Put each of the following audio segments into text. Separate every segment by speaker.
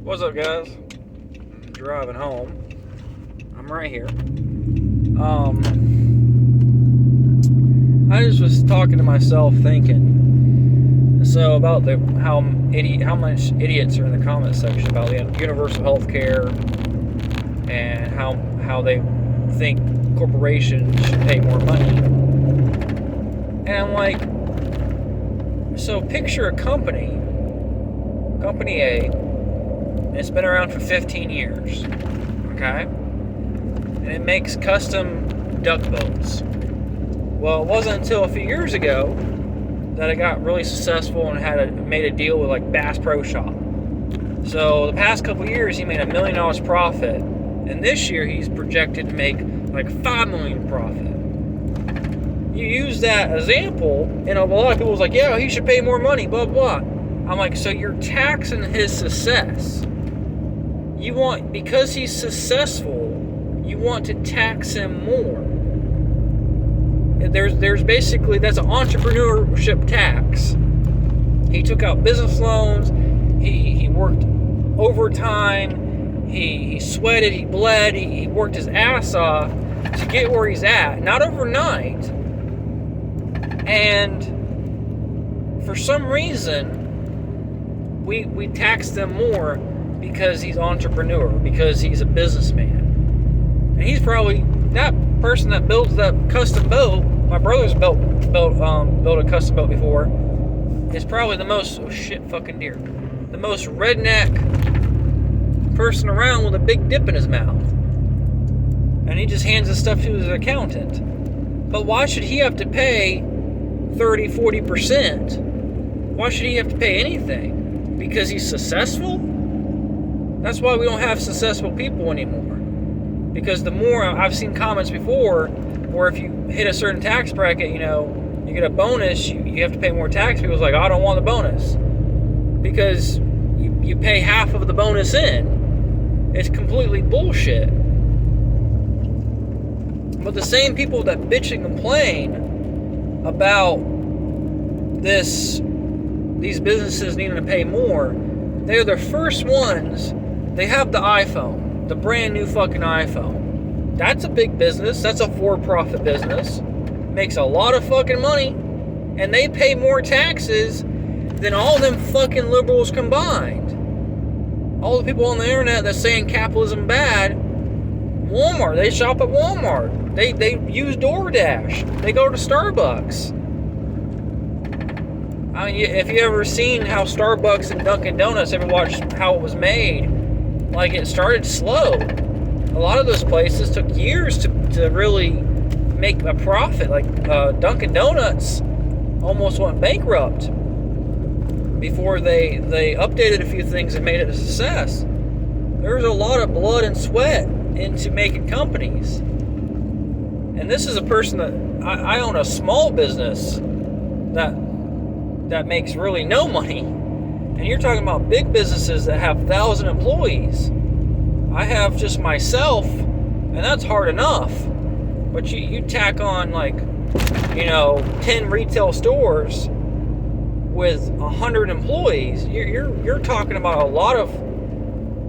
Speaker 1: What's up, guys? I'm driving home. I'm right here. I just was talking to myself, thinking about how much idiots are in the comment section about the universal health care and how they think corporations should pay more money. And I'm like, so picture a company A. It's been around for 15 years, okay? And it makes custom duck boats. Well, it wasn't until a few years ago that it got really successful and made a deal with like Bass Pro Shop. So the past couple of years, he made $1 million profit, and this year he's projected to make like $5 million profit. You use that example, and a lot of people's like, yeah, he should pay more money, blah blah. I'm like, so you're taxing his success. Because he's successful, you want to tax him more. There's basically, that's an entrepreneurship tax. He took out business loans, he worked overtime, he sweated, he bled, he worked his ass off to get where he's at, not overnight. And for some reason, we tax them more because he's an entrepreneur, because he's a businessman. And he's probably, that person that builds that custom boat, my brother's built a custom boat before, is probably the most, oh shit, fucking deer, the most redneck person around with a big dip in his mouth. And he just hands his stuff to his accountant. But why should he have to pay 30-40%? Why should he have to pay anything? Because he's successful? That's why we don't have successful people anymore. Because the more, I've seen comments before where if you hit a certain tax bracket, you get a bonus, you have to pay more tax. People's like, I don't want the bonus. Because you pay half of the bonus in. It's completely bullshit. But the same people that bitch and complain about these businesses needing to pay more, they're the first ones. They have the iPhone, the brand new fucking iPhone. That's a big business. That's a for-profit business. Makes a lot of fucking money. And they pay more taxes than all them fucking liberals combined. All the people on the internet that's saying capitalism bad, Walmart, they shop at Walmart. They use DoorDash. They go to Starbucks. I mean, if you ever seen how Starbucks and Dunkin' Donuts, ever watched how it was made, like it started slow. A lot of those places took years to really make a profit. Like Dunkin' Donuts almost went bankrupt before they updated a few things and made it a success. There's a lot of blood and sweat into making companies. And this is a person that I own a small business that makes really no money. And you're talking about big businesses that have 1,000 employees. I have just myself, and that's hard enough. But you tack on 10 retail stores with 100 employees. You're talking about a lot of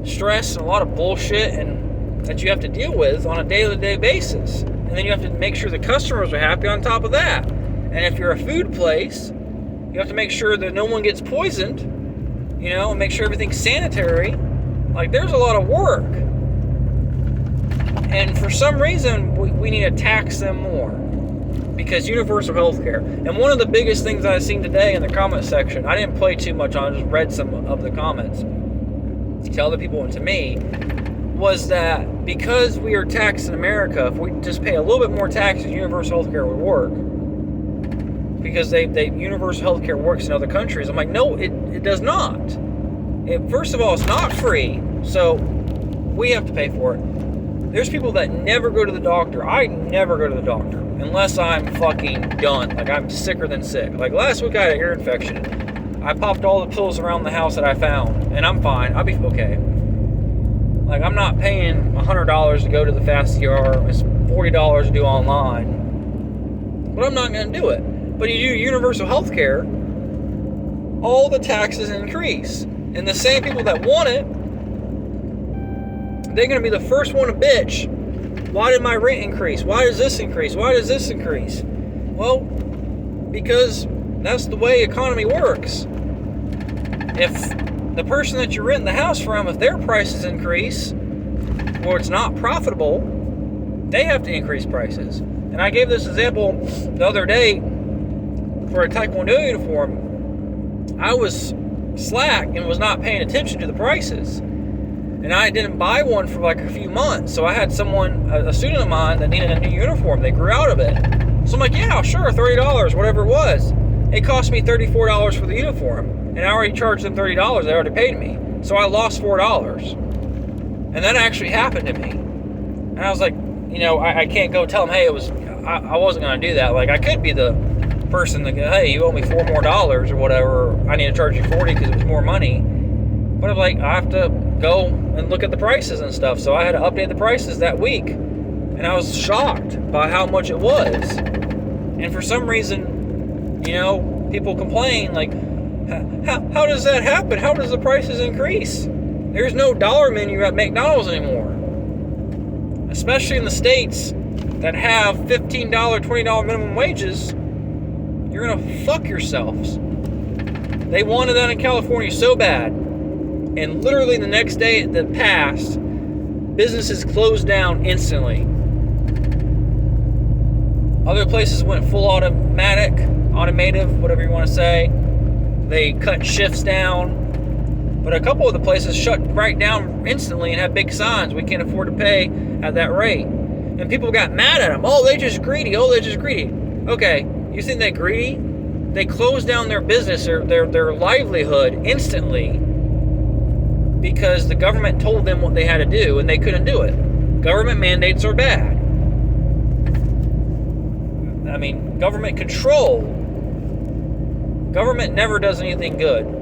Speaker 1: stress and a lot of bullshit and that you have to deal with on a day-to-day basis. And then you have to make sure the customers are happy on top of that. And if you're a food place, you have to make sure that no one gets poisoned, and make sure everything's sanitary. Like, there's a lot of work. And for some reason, we need to tax them more. Because universal health care. And one of the biggest things I've seen today in the comment section, I didn't play too much on it, I just read some of the comments to other people and to me, was that because we are taxed in America, if we just pay a little bit more taxes, universal health care would work. Because universal health care works in other countries. I'm like, no, it does not. First of all, it's not free, so we have to pay for it. There's people that never go to the doctor. I never go to the doctor unless I'm fucking done. Like, I'm sicker than sick. Like, last week I had an ear infection. I popped all the pills around the house that I found, and I'm fine. I'll be okay. Like, I'm not paying $100 to go to the fast ER. It's $40 to do online. But I'm not going to do it. But you do universal health care, all the taxes increase. And the same people that want it they're going to be the first one to bitch. Why did my rent increase? Why does this increase? Why does this increase? Well, because that's the way economy works. If the person that you're renting the house from, if their prices increase, or it's not profitable, they have to increase prices. And I gave this example the other day for a Taekwondo uniform. I was slack and was not paying attention to the prices. And I didn't buy one for like a few months. So I had someone, a student of mine, that needed a new uniform. They grew out of it. So I'm like, yeah, sure, $30, whatever it was. It cost me $34 for the uniform. And I already charged them $30. They already paid me. So I lost $4. And that actually happened to me. And I was like, I can't go tell them, hey, I wasn't going to do that. Like, I could be the person that go, hey, you owe me $4 more or whatever. I need to charge you $40 because it was more money. But I'm like, I have to go and look at the prices and stuff. So I had to update the prices that week. And I was shocked by how much it was. And for some reason, people complain, like, how does that happen? How does the prices increase? There's no dollar menu at McDonald's anymore. Especially in the states that have $15, $20 minimum wages, you're going to fuck yourselves. They wanted that in California so bad. And literally the next day that passed, businesses closed down instantly. Other places went full automative, whatever you want to say. They cut shifts down. But a couple of the places shut right down instantly and had big signs, we can't afford to pay at that rate. And people got mad at them. Oh, they're just greedy. Okay, you think they're greedy? They closed down their business or their livelihood instantly because the government told them what they had to do and they couldn't do it. Government mandates are bad. I mean, government control. Government never does anything good.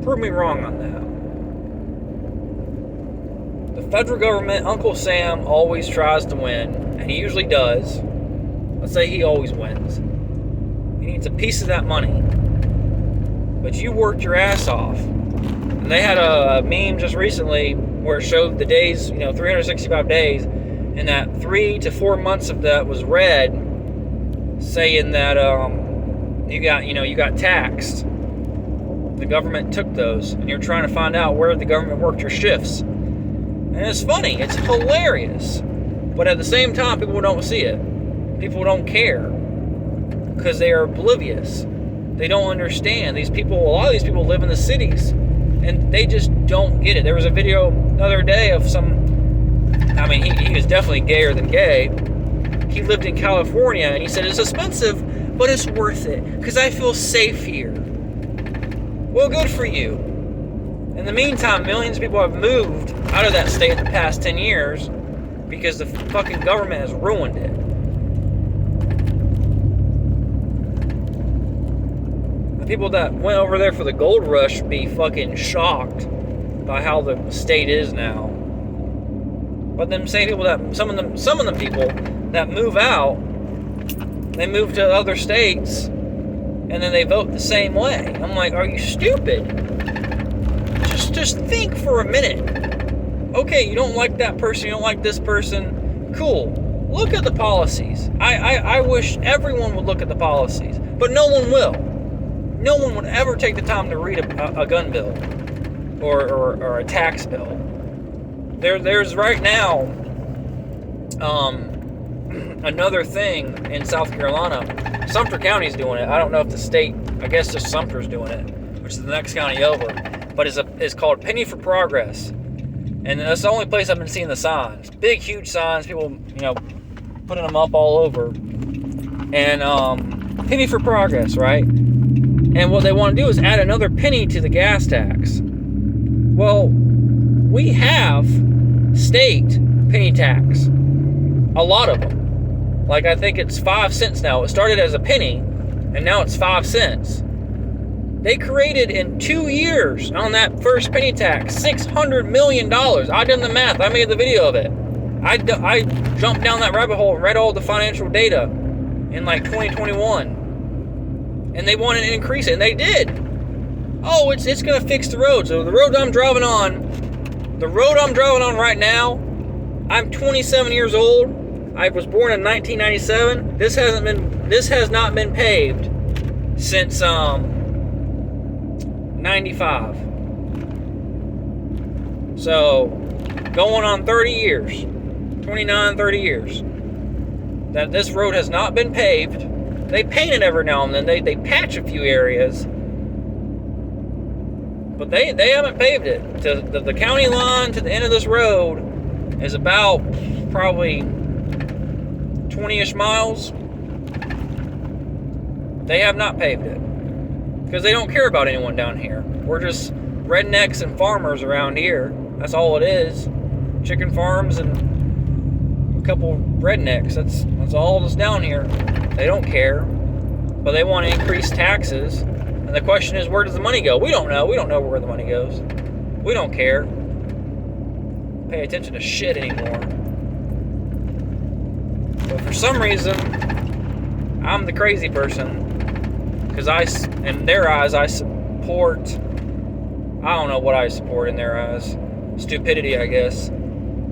Speaker 1: Prove me wrong on that. The federal government, Uncle Sam, always tries to win, and he usually does. Let's say he always wins. He needs a piece of that money. But you worked your ass off. And they had a meme just recently where it showed the days, 365 days, and that 3 to 4 months of that was red, saying that you got taxed. The government took those, and you're trying to find out where the government worked your shifts. And it's funny, it's hilarious, but at the same time, people don't see it. People don't care because they are oblivious. They don't understand. A lot of these people live in the cities, and they just don't get it. There was a video the other day of he was definitely gayer than gay. He lived in California, and he said, it's expensive, but it's worth it, because I feel safe here. Well, good for you. In the meantime, millions of people have moved out of that state in the past 10 years because the fucking government has ruined it. The people that went over there for the gold rush should be fucking shocked by how the state is now. But them same people some of the people that move out, they move to other states, and then they vote the same way. I'm like, are you stupid? Just think for a minute. Okay, you don't like that person, you don't like this person. Cool. Look at the policies. I wish everyone would look at the policies, but no one will. No one would ever take the time to read a gun bill or a tax bill. There's right now another thing in South Carolina. Sumter County's doing it. I don't know if the state, I guess just Sumter's doing it, which is the next county over. But it's called Penny for Progress. And that's the only place I've been seeing the signs. Big, huge signs, people, putting them up all over. And Penny for Progress, right? And what they want to do is add another penny to the gas tax. Well, we have state penny tax. A lot of them. Like, I think it's 5 cents now. It started as a penny, and now it's 5 cents. They created in 2 years on that first penny tax $600 million. I did the math. I made the video of it. I jumped down that rabbit hole and read all the financial data in like 2021. And they wanted to increase it, and they did. Oh, it's going to fix the roads. So the road I'm driving on, The road I'm driving on right now, I'm 27 years old. I was born in 1997. This has not been paved since 95. So, going on 30 years, 29, 30 years, that this road has not been paved. They paint it every now and then. They patch a few areas, but they haven't paved it. To the county line to the end of this road is about probably 20-ish miles. They have not paved it because they don't care about anyone down here. We're just rednecks and farmers around here. That's all it is. Chicken farms and a couple rednecks. That's all that's down here. They don't care, but they want to increase taxes. And the question is, where does the money go? We don't know. We don't know where the money goes. We don't care. Pay attention to shit anymore. But for some reason, I'm the crazy person. Because in their eyes, I support, I don't know what I support in their eyes. Stupidity, I guess.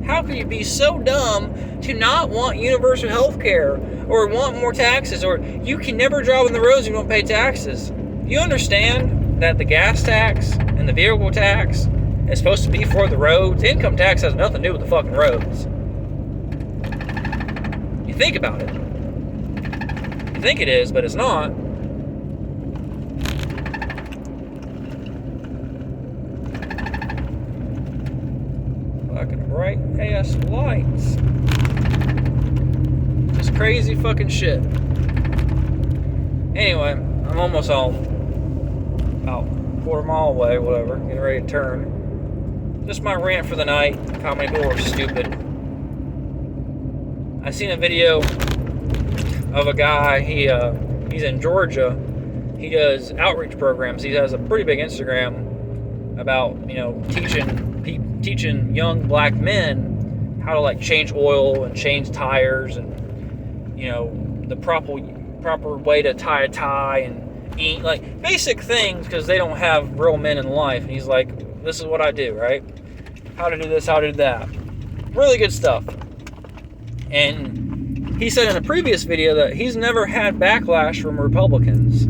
Speaker 1: How could you be so dumb to not want universal health care or want more taxes, or you can never drive on the roads if you don't pay taxes? You understand that the gas tax and the vehicle tax is supposed to be for the roads? Income tax has nothing to do with the fucking roads. You think about it. You think it is, but it's not. Fucking bright ass lights. Just crazy fucking shit. Anyway, I'm almost home. About a quarter mile away, whatever. Getting ready to turn. Just my rant for the night. How many people are stupid. I seen a video of a guy. He's in Georgia. He does outreach programs. He has a pretty big Instagram about teaching young black men how to like change oil and change tires and the proper way to tie a tie and eat, like basic things, because they don't have real men in life. And he's like, this is what I do, right? How to do this, how to do that. Really good stuff. And he said in a previous video that he's never had backlash from Republicans.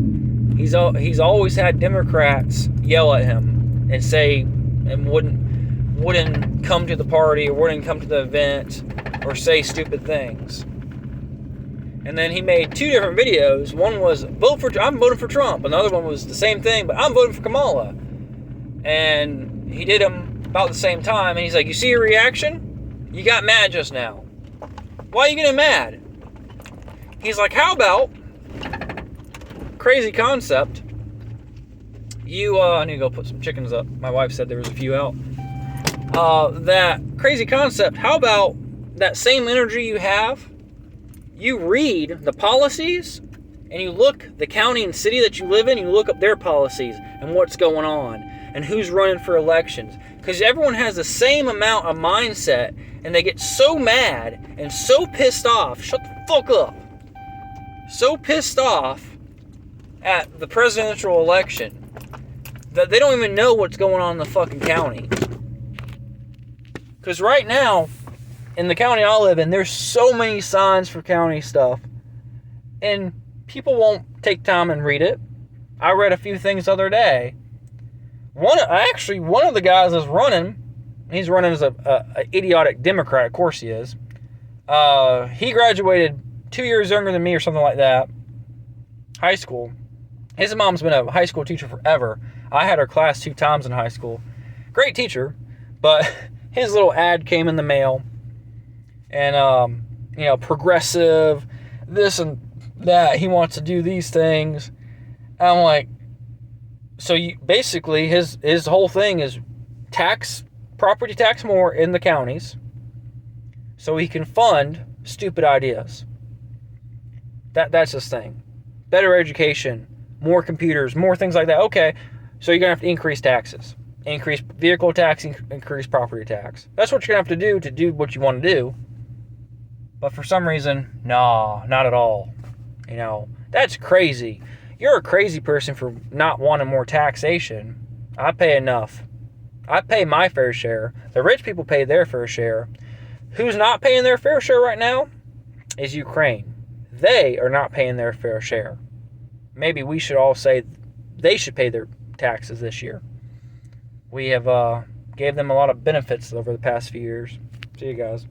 Speaker 1: He's always had Democrats yell at him and say, and wouldn't come to the party or wouldn't come to the event or say stupid things. And then he made two different videos. One was I'm voting for Trump. Another one was the same thing, but I'm voting for Kamala. And he did them about the same time. And he's like, you see your reaction? You got mad just now. Why are you getting mad? He's like, how about, crazy concept, I need to go put some chickens up. My wife said there was a few out. That crazy concept, how about that same energy you have, you read the policies, and you look the county and city that you live in, you look up their policies and what's going on and who's running for elections. Because everyone has the same amount of mindset, and they get so mad and so pissed off, shut the fuck up, so pissed off at the presidential election that they don't even know what's going on in the fucking county. Because right now, in the county I live in, there's so many signs for county stuff, and people won't take time and read it. I read a few things the other day. One of the guys is running. He's running as a idiotic Democrat. Of course he is. He graduated 2 years younger than me or something like that. High school. His mom's been a high school teacher forever. I had her class 2 times in high school. Great teacher, but his little ad came in the mail. And, progressive, this and that. He wants to do these things. And I'm like, so basically his whole thing is property tax more in the counties so he can fund stupid ideas. That's his thing. Better education, more computers, more things like that. Okay, so you're going to have to increase taxes. Increase vehicle tax, increase property tax. That's what you're going to have to do what you want to do. But for some reason, nah, not at all. That's crazy. You're a crazy person for not wanting more taxation. I pay enough. I pay my fair share. The rich people pay their fair share. Who's not paying their fair share right now is Ukraine. They are not paying their fair share. Maybe we should all say they should pay their taxes this year. We have gave them a lot of benefits over the past few years. See you guys.